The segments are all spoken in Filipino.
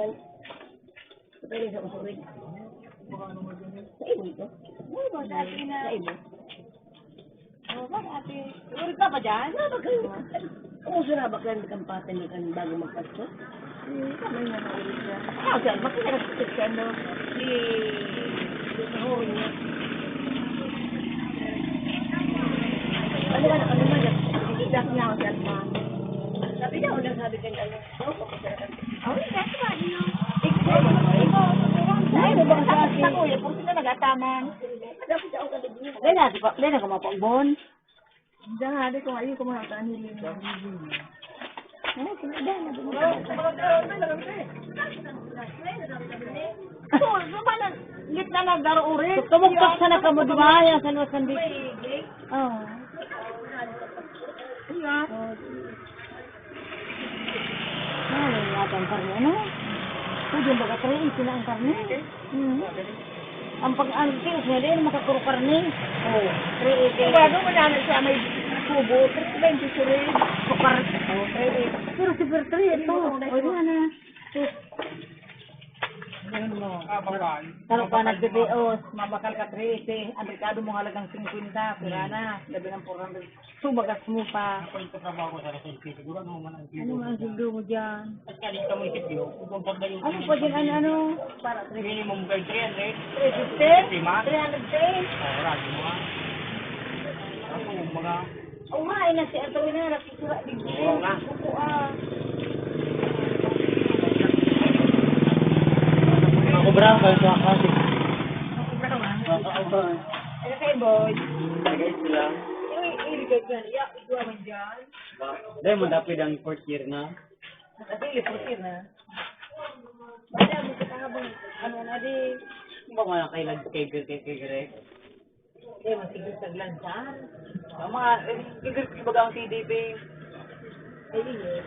yan. Pwede sa usurin. Sa ibo ito. Oo, ba sa atin na? Sa ibo. Oo, ba sa atin? Ulit ka ba dyan? Umuso na ba kang kampatan ni kan bago magpasko? Kamay na ulit ka. Ah, sir, makinarastik ka no? Si... Nahuri niya. Ano ba nakalimag? Niya ako si Alma. Sabi niya, unang sabi ka niya, Oo, kasi ba, yun? Ay, ano ba kasi Tapos ako eh, kung sila nagataman. Lena ko mapagbon. Diyan, di ko ayun ko mga kanilin. Ay, kinada na ba? So, ba na, lit na nagdaro ulit. Tumuktok sa nakamudumaya sa Nusan Beach. Oo. Iya. Ano yata ang karne, ano? Pwede ba ka sila ang karne? Ang pag-antis nga din, makakuro karne. Oo. 380. Bago mo na siya may kubo, 320 surin. Sukar. Oo, 380. Pero super 3 ito. Pwede nga na. Ganun mo. Taro ka nagbibios, mamakal ka 380. Ang rekado mo halagang 50. Pira na. Labi ng 400. Subagas mo pa. Ako yung katrabaho ko sa Rizal City. Siguro ano man ang Ano nga ang sundo mo dyan? At kalit ka mo isipyo, kung pagdayo Ano pa dyan, ano? Para minimum guide 300. 350? Lima? 310? Oo, radyo mo nga. Ako, mga... Oo nga, ay nasi ato na, nakikura dito. Oo nga. Oo ah. Mga kubrang kayo sa kasi. Ano kayo, boy? Guys sila. Iligay ka niya, igwa man dyan. Dahil mo dapat ang 4th year na. Kasi ilipusin na. Bada mo kita habang, ano na di, Kung ba mga kailag kay Greg? di masigil sa glansan. Mga, ibaga ang CDP. Ay, yes.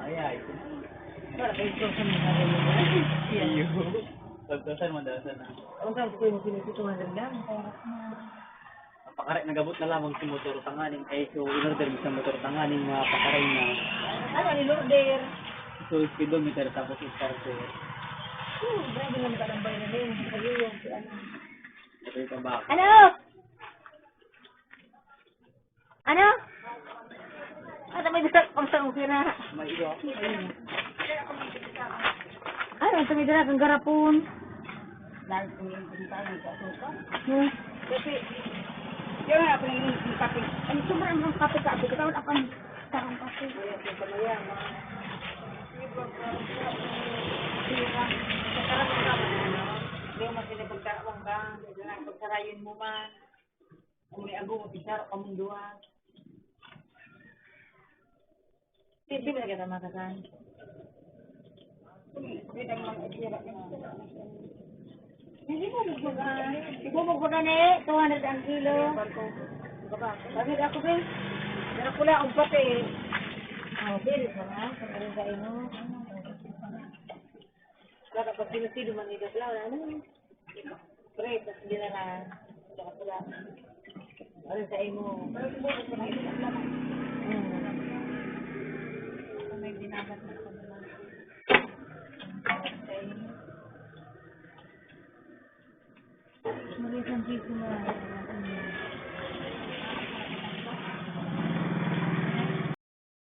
Ay. Para kayo ito sa mga rin. Iyo. Pagkasan mo daw sana. Ang sabi ko yung pinitutuhan lang. Pakaray, nagabot na lamang si motor tanganing. Ay, so in-order mo sa motor tanganing mga pakaray na. Ano, nilorder? So, speedometer tapos starter. Grabe naman kalambay na rin. Kayo yung si ano. Ito yung tabak. Ano? Ano? Ano may dasak pang sa na? May iyo. Ano, may dasak ang garapon. Dahil tumingin tayo sa suka. Kasi, Yung nga, pinagin yung kape. Ang sobrang ang kape-kape. Katawad ako ang takong kape. hindi mo masinipagkaroon ka. Pagsarayin mo man. Kung may ago, mapisar, kamunduan. Hindi ba kita makasan? Hindi mo magbaga. Hindi mo magbaga na eh. 200 ang kilo. Bakit ako ba? Pero pula ang pati eh. Oh, bilis mo na. Kung ano sa ino. Baka pag sinusido man ito pala, wala na. Pre, tapos hindi na na. Saka pula. Ano sa ino.